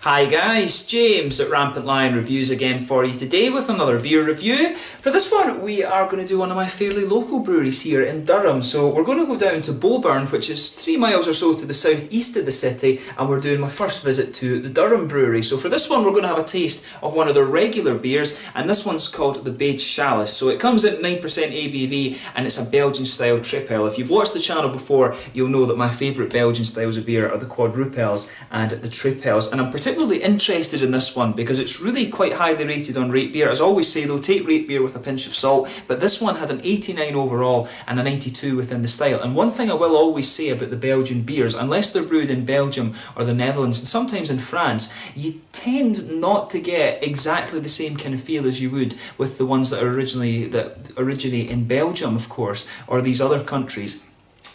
Hi guys, James at Rampant Lion Reviews again for you today with another beer review. For this one we are going to do one of my fairly local breweries here in Durham. So we're going to go down to Bowburn, which is 3 miles or so to the southeast of the city, and we're doing my first visit to the Durham Brewery. So for this one we're going to have a taste of one of their regular beers, and this one's called the Chalice. So it comes in 9% ABV and it's a Belgian style Tripel. If you've watched the channel before, you'll know that my favourite Belgian styles of beer are the quadrupels and the tripels, and I'm particularly interested in this one because it's really quite highly rated on Rate Beer. As I always say though, take Rate Beer with a pinch of salt, but this one had an 89 overall and a 92 within the style. And one thing I will always say about the Belgian beers, unless they're brewed in Belgium or the Netherlands and sometimes in France, you tend not to get exactly the same kind of feel as you would with the ones that originate in Belgium, of course, or these other countries.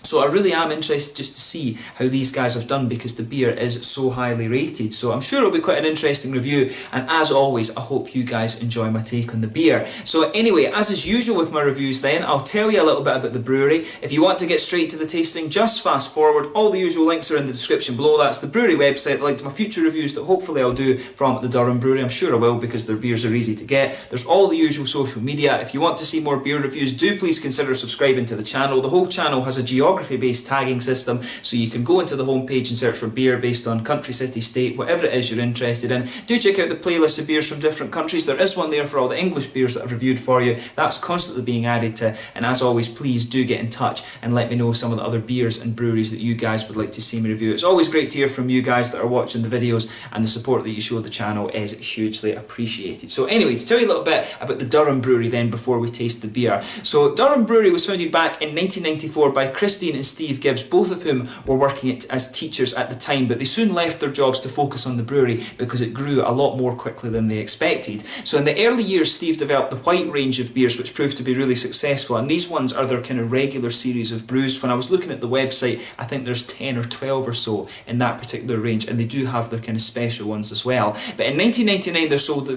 So I really am interested just to see how these guys have done because the beer is so highly rated. So I'm sure it'll be quite an interesting review, and as always I hope you guys enjoy my take on the beer. So anyway, as is usual with my reviews then, I'll tell you a little bit about the brewery. If you want to get straight to the tasting, just fast forward. All the usual links are in the description below. That's the brewery website, the link to my future reviews that hopefully I'll do from the Durham Brewery. I'm sure I will because their beers are easy to get. There's all the usual social media. If you want to see more beer reviews, do please consider subscribing to the channel. The whole channel has a geography-based tagging system, so you can go into the homepage and search for beer based on country, city, state, whatever it is you're interested in. Do check out the playlist of beers from different countries. There is one there for all the English beers that I've reviewed for you. That's constantly being added to, and as always, please do get in touch and let me know some of the other beers and breweries that you guys would like to see me review. It's always great to hear from you guys that are watching the videos, and the support that you show the channel is hugely appreciated. So anyway, to tell you a little bit about the Durham Brewery then before we taste the beer. So Durham Brewery was founded back in 1994 by Christine and Steve Gibbs, both of whom were working as teachers at the time, but they soon left their jobs to focus on the brewery because it grew a lot more quickly than they expected. So in the early years, Steve developed the white range of beers, which proved to be really successful, and these ones are their kind of regular series of brews. When I was looking at the website, I think there's 10 or 12 or so in that particular range, and they do have their kind of special ones as well. But in 1999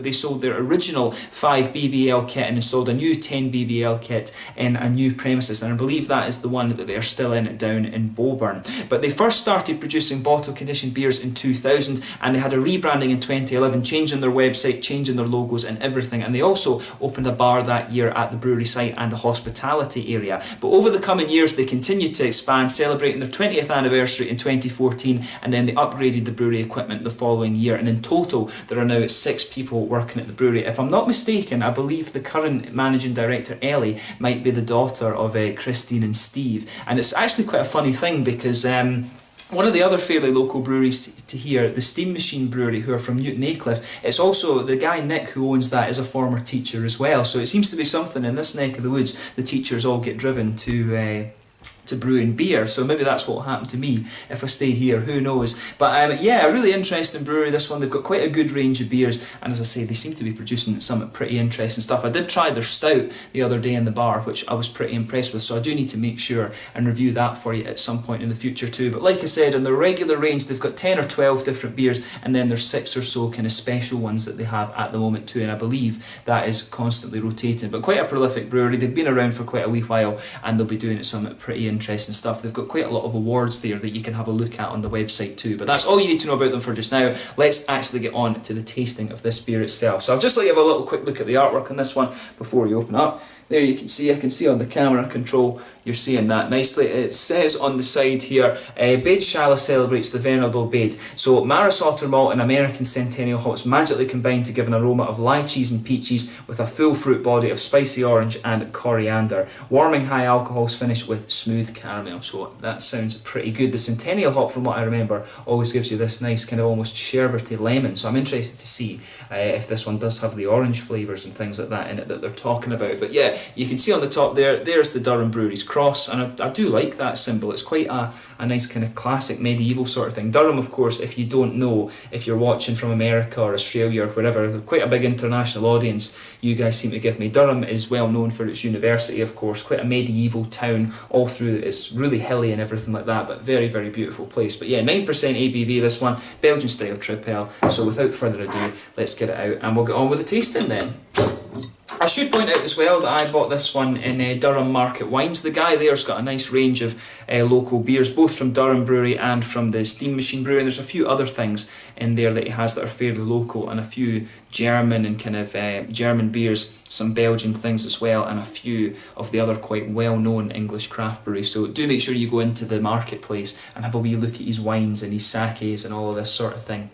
they sold their original 5 BBL kit and installed a new 10 BBL kit in a new premises, and I believe that is the one that they are still in down in Bowburn. But they first started producing bottle conditioned beers in 2000, and they had a rebranding in 2011, changing their website, changing their logos and everything, and they also opened a bar that year at the brewery site and the hospitality area. But over the coming years they continued to expand, celebrating their 20th anniversary in 2014, and then they upgraded the brewery equipment the following year, and in total there are now 6 people working at the brewery. If I'm not mistaken, I believe the current managing director Ellie might be the daughter of Christine and Steve, and it's actually quite a funny thing because one of the other fairly local breweries to here, the Steam Machine Brewery, who are from Newton Aycliffe, it's also the guy Nick who owns that is a former teacher as well. So it seems to be something in this neck of the woods. The teachers all get driven to brewing beer, so maybe that's what will happen to me if I stay here, who knows. But yeah, a really interesting brewery, this one. They've got quite a good range of beers, and as I say, they seem to be producing some pretty interesting stuff. I did try their stout the other day in the bar, which I was pretty impressed with, so I do need to make sure and review that for you at some point in the future too. But like I said, in their regular range they've got 10 or 12 different beers, and then there's 6 or so kind of special ones that they have at the moment too, and I believe that is constantly rotating. But quite a prolific brewery. They've been around for quite a wee while, and they'll be doing some pretty interesting stuff. They've got quite a lot of awards there that you can have a look at on the website too. But that's all you need to know about them for just now. Let's actually get on to the tasting of this beer itself. So I'll just let you have a little quick look at the artwork on this one before we open up. There you can see, I can see on the camera control, you're seeing that nicely. It says on the side here, Chalice celebrates the venerable Bede. So Maris Otter malt and American Centennial hops magically combine to give an aroma of lychees and peaches with a full fruit body of spicy orange and coriander. Warming high alcohols finish with smooth caramel. So that sounds pretty good. The Centennial hop, from what I remember, always gives you this nice kind of almost sherbety lemon. So I'm interested to see if this one does have the orange flavours and things like that in it that they're talking about. But yeah, you can see on the top there's the Durham Brewery's cross, and I do like that symbol. It's quite a nice kind of classic medieval sort of thing. Durham, of course, if you don't know, if you're watching from America or Australia or wherever, they're quite a big international audience you guys seem to give me. Durham is well known for its university, of course, quite a medieval town all through. It's really hilly and everything like that, but very, very beautiful place. But yeah, 9% ABV this one, Belgian style Tripel. So without further ado, let's get it out and we'll get on with the tasting then. I should point out as well that I bought this one in Durham Market Wines. The guy there's got a nice range of local beers, both from Durham Brewery and from the Steam Machine Brewery. And there's a few other things in there that he has that are fairly local, and a few German and kind of German beers, some Belgian things as well, and a few of the other quite well-known English craft breweries. So do make sure you go into the marketplace and have a wee look at his wines and his sakes and all of this sort of thing,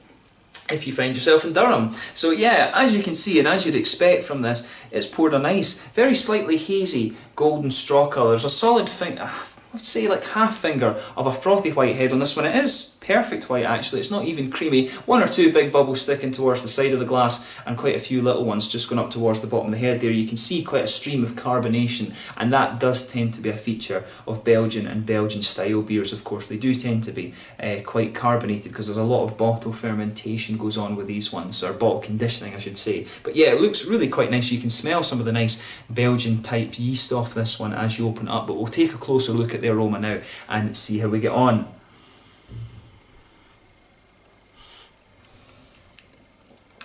if you find yourself in Durham. So yeah, as you can see, and as you'd expect from this, it's poured a nice, very slightly hazy golden straw colour. There's a solid I'd say like half finger of a frothy white head on this one. It is perfect white actually, it's not even creamy. One or two big bubbles sticking towards the side of the glass, and quite a few little ones just going up towards the bottom of the head there. You can see quite a stream of carbonation, and that does tend to be a feature of Belgian and Belgian style beers, of course. They do tend to be quite carbonated because there's a lot of bottle fermentation goes on with these ones, or bottle conditioning I should say. But yeah, it looks really quite nice. You can smell some of the nice Belgian type yeast off this one as you open it up, but we'll take a closer look at the aroma now and see how we get on.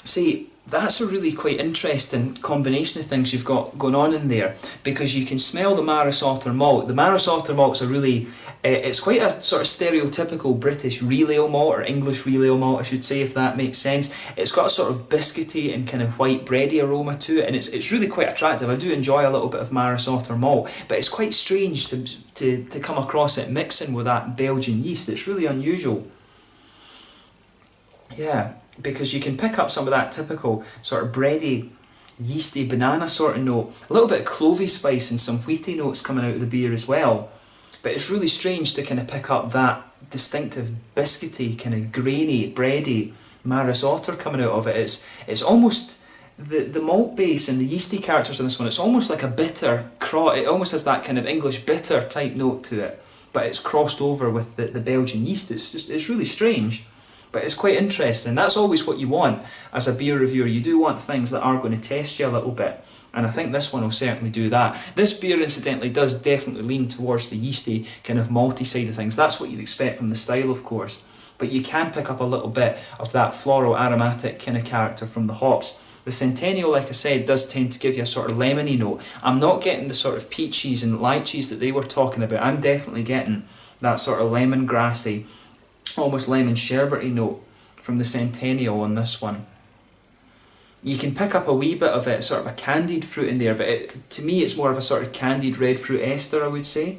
See, that's a really quite interesting combination of things you've got going on in there, because you can smell the Maris Otter malt. The Maris Otter malt's a really, it's quite a sort of stereotypical British real ale malt, or English real ale malt I should say, if that makes sense. It's got a sort of biscuity and kind of white bready aroma to it, and it's really quite attractive. I do enjoy a little bit of Maris Otter malt, but it's quite strange to come across it mixing with that Belgian yeast. It's really unusual. Yeah, because you can pick up some of that typical sort of bready, yeasty banana sort of note, a little bit of clovey spice and some wheaty notes coming out of the beer as well. But it's really strange to kind of pick up that distinctive biscuity, kind of grainy, bready Maris Otter coming out of it. It's almost, the malt base and the yeasty characters in this one, it's almost like a bitter, it almost has that kind of English bitter type note to it, but it's crossed over with the Belgian yeast. It's really strange. But it's quite interesting. That's always what you want as a beer reviewer. You do want things that are going to test you a little bit, and I think this one will certainly do that. This beer incidentally does definitely lean towards the yeasty kind of malty side of things. That's what you'd expect from the style, of course, but you can pick up a little bit of that floral aromatic kind of character from the hops. The Centennial, like I said, does tend to give you a sort of lemony note. I'm not getting the sort of peaches and lychees that they were talking about. I'm definitely getting that sort of lemongrassy, almost lemon sherbety note from the Centennial on this one. You can pick up a wee bit of it, sort of a candied fruit in there, but to me it's more of a sort of candied red fruit ester, I would say.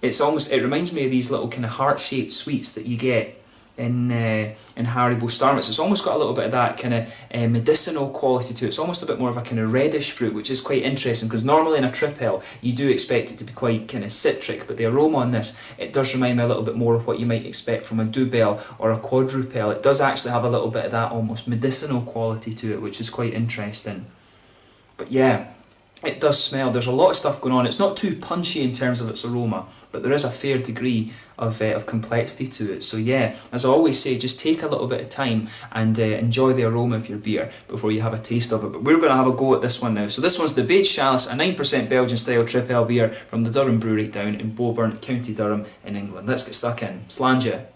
It reminds me of these little kind of heart-shaped sweets that you get in Haribo Star Mix. It's almost got a little bit of that kind of medicinal quality to it. It's almost a bit more of a kind of reddish fruit, which is quite interesting, because normally in a Tripel you do expect it to be quite kind of citric, but the aroma on this, it does remind me a little bit more of what you might expect from a Dubel or a Quadrupel. It does actually have a little bit of that almost medicinal quality to it, which is quite interesting. But yeah, it does smell. There's a lot of stuff going on. It's not too punchy in terms of its aroma, but there is a fair degree of complexity to it. So yeah, as I always say, just take a little bit of time and enjoy the aroma of your beer before you have a taste of it. But we're going to have a go at this one now. So this one's the Beige Chalice, a 9% Belgian style Tripel beer from the Durham Brewery down in Bowburn, County Durham in England. Let's get stuck in. Slàinte.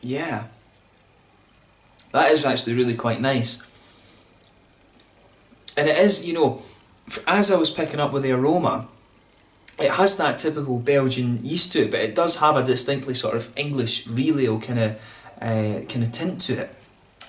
Yeah, that is actually really quite nice. And it is, you know, as I was picking up with the aroma, it has that typical Belgian yeast to it, but it does have a distinctly sort of English real ale kind of tint to it.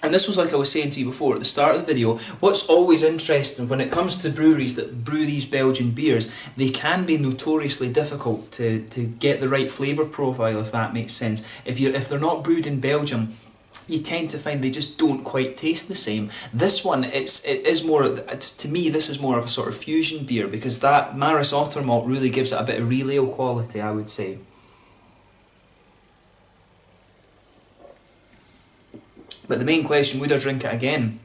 And this was, like I was saying to you before at the start of the video, what's always interesting when it comes to breweries that brew these Belgian beers, they can be notoriously difficult to get the right flavour profile, if that makes sense. If they're not brewed in Belgium, you tend to find they just don't quite taste the same. This one, it is more, to me, this is more of a sort of fusion beer, because that Maris Otter malt really gives it a bit of real ale quality, I would say. But the main question, would I drink it again?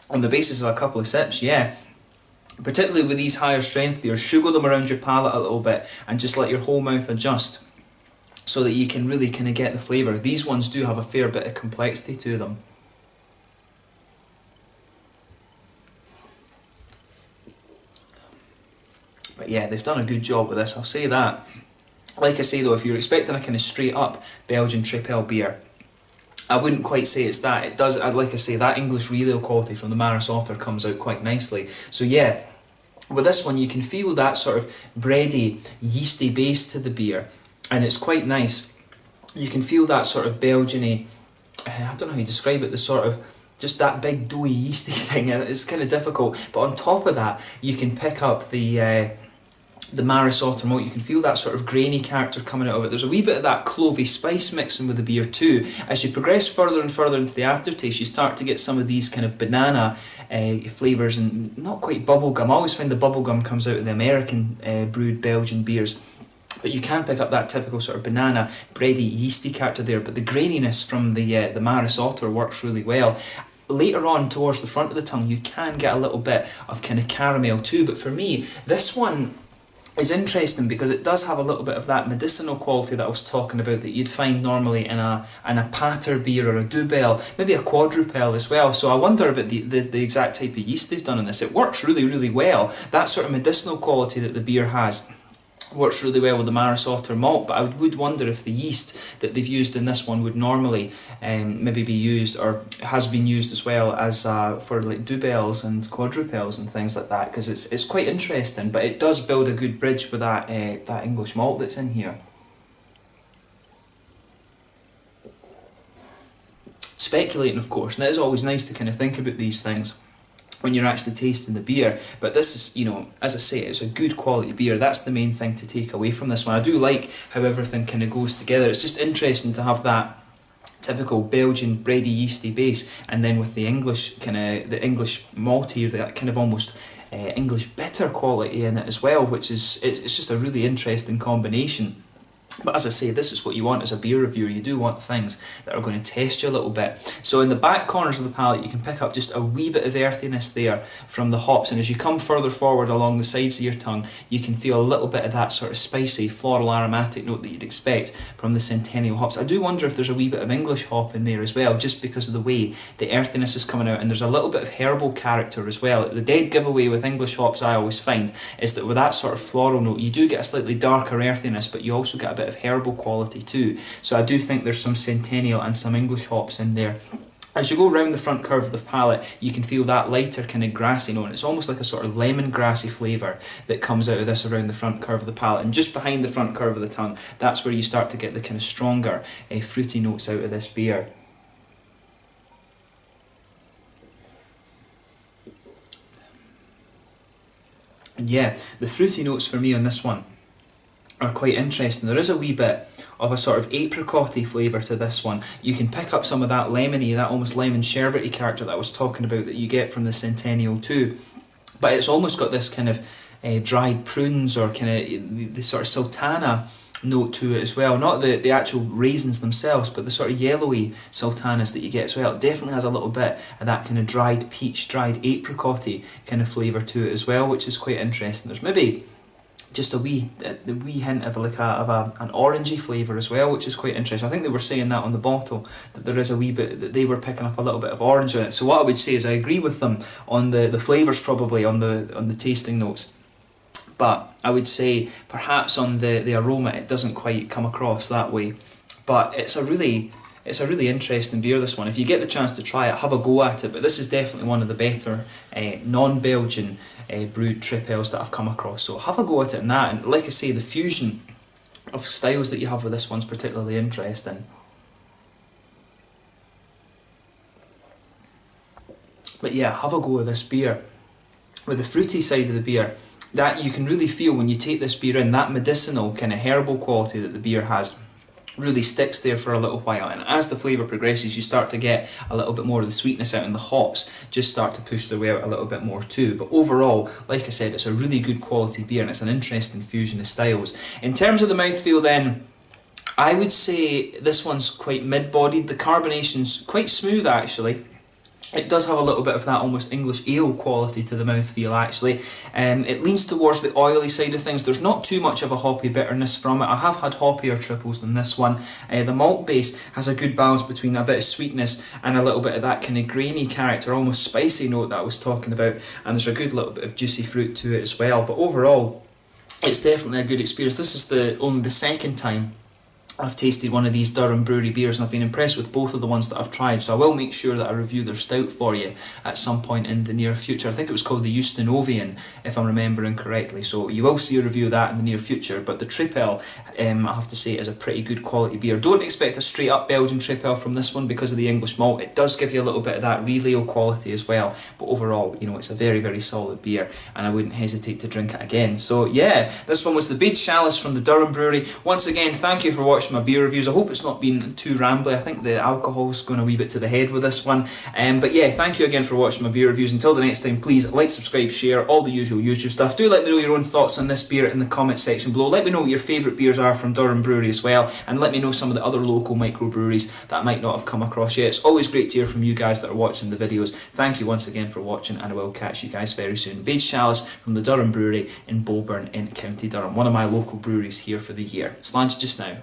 On the basis of a couple of sips, yeah. Particularly with these higher strength beers, sugar them around your palate a little bit and just let your whole mouth adjust so that you can really kind of get the flavour. These ones do have a fair bit of complexity to them. But yeah, they've done a good job with this, I'll say that. Like I say though, if you're expecting a kind of straight up Belgian Tripel beer, I wouldn't quite say it's that. It does, like I say, that English real ale quality from the Maris Otter comes out quite nicely. So yeah, with this one you can feel that sort of bready, yeasty base to the beer, and it's quite nice. You can feel that sort of Belgian-y, I don't know how you describe it, the sort of, just that big doughy yeasty thing. It's kind of difficult, but on top of that you can pick up the Maris Otter malt. You can feel that sort of grainy character coming out of it. There's a wee bit of that clovey spice mixing with the beer too. As you progress further and further into the aftertaste, you start to get some of these kind of banana flavours and not quite bubblegum. I always find the bubblegum comes out of the American brewed Belgian beers. But you can pick up that typical sort of banana, bready, yeasty character there. But the graininess from the Maris Otter works really well. Later on, towards the front of the tongue, you can get a little bit of kind of caramel too. But for me, this one is interesting because it does have a little bit of that medicinal quality that I was talking about that you'd find normally in a pater beer or a double, maybe a quadrupel as well. So I wonder about the exact type of yeast they've done in this. It works really, really well. That sort of medicinal quality that the beer has works really well with the Maris Otter malt, but I would wonder if the yeast that they've used in this one would normally maybe be used, or has been used as well as for like doubles and quadrupels and things like that, because it's quite interesting, but it does build a good bridge with that that English malt that's in here. Speculating, of course, and it is always nice to kind of think about these things when you're actually tasting the beer, but this is, you know, as I say, it's a good quality beer. That's the main thing to take away from this one. I do like how everything kind of goes together. It's just interesting to have that typical Belgian bready yeasty base, and then with the English kind of, the English malty, that kind of almost English bitter quality in it as well, which is, it's just a really interesting combination. But as I say, this is what you want as a beer reviewer. You do want things that are going to test you a little bit. So in the back corners of the palate, you can pick up just a wee bit of earthiness there from the hops. And as you come further forward along the sides of your tongue, you can feel a little bit of that sort of spicy, floral, aromatic note that you'd expect from the Centennial hops. I do wonder if there's a wee bit of English hop in there as well, just because of the way the earthiness is coming out. And there's a little bit of herbal character as well. The dead giveaway with English hops, I always find, is that with that sort of floral note, you do get a slightly darker earthiness, but you also get a bit of herbal quality too. So I do think there's some Centennial and some English hops in there. As you go around the front curve of the palate, you can feel that lighter kind of grassy note. It's almost like a sort of lemongrassy flavour that comes out of this around the front curve of the palate. And just behind the front curve of the tongue, that's where you start to get the kind of stronger fruity notes out of this beer. And yeah, the fruity notes for me on this one are quite interesting. There is a wee bit of a sort of apricot-y flavour to this one. You can pick up some of that lemony, that almost lemon sherbety character that I was talking about that you get from the Centennial too. But it's almost got this kind of dried prunes or kind of the sort of sultana note to it as well. Not the actual raisins themselves, but the sort of yellowy sultanas that you get as well. It definitely has a little bit of that kind of dried peach, dried apricot-y kind of flavour to it as well, which is quite interesting. There's maybe just a wee hint of like an orangey flavour as well, which is quite interesting. I think they were saying that on the bottle, that there is a wee bit, that they were picking up a little bit of orange in it. So what I would say is I agree with them on the flavours, probably on the tasting notes, but I would say perhaps on the aroma it doesn't quite come across that way. But it's a really interesting beer, this one. If you get the chance to try it, have a go at it. But this is definitely one of the better non-Belgian brewed tripels that I've come across. So have a go at it in that. And like I say, the fusion of styles that you have with this one's particularly interesting. But yeah, have a go with this beer. With the fruity side of the beer, that you can really feel when you take this beer in, that medicinal kind of herbal quality that the beer has really sticks there for a little while, and as the flavour progresses you start to get a little bit more of the sweetness out, and the hops just start to push their way out a little bit more too. But overall, like I said, it's a really good quality beer and it's an interesting fusion of styles. In terms of the mouthfeel then, I would say this one's quite mid-bodied. The carbonation's quite smooth actually. It does have a little bit of that almost English ale quality to the mouthfeel actually. It leans towards the oily side of things. There's not too much of a hoppy bitterness from it. I have had hoppier triples than this one. The malt base has a good balance between a bit of sweetness and a little bit of that kind of grainy character, almost spicy note that I was talking about. And there's a good little bit of juicy fruit to it as well. But overall, it's definitely a good experience. This is only the second time I've tasted one of these Durham Brewery beers, and I've been impressed with both of the ones that I've tried, so I will make sure that I review their stout for you at some point in the near future. I think it was called the Eustenovian, if I'm remembering correctly, so you will see a review of that in the near future. But the Tripel, I have to say, is a pretty good quality beer. Don't expect a straight up Belgian Tripel from this one because of the English malt. It does give you a little bit of that relay quality as well, but overall, you know, it's a very, very solid beer, and I wouldn't hesitate to drink it again. So yeah, this one was the Bead Chalice from the Durham Brewery. Once again, thank you for watching my beer reviews. I hope it's not been too rambly. I think the alcohol's going a wee bit to the head with this one. But yeah, thank you again for watching my beer reviews. Until the next time, please like, subscribe, share, all the usual YouTube stuff. Do let me know your own thoughts on this beer in the comment section below. Let me know what your favourite beers are from Durham Brewery as well, and let me know some of the other local microbreweries that I might not have come across yet. It's always great to hear from you guys that are watching the videos. Thank you once again for watching, and I will catch you guys very soon. Bead Chalice from the Durham Brewery in Bowburn in County Durham, one of my local breweries here for the year. Slàinte just now.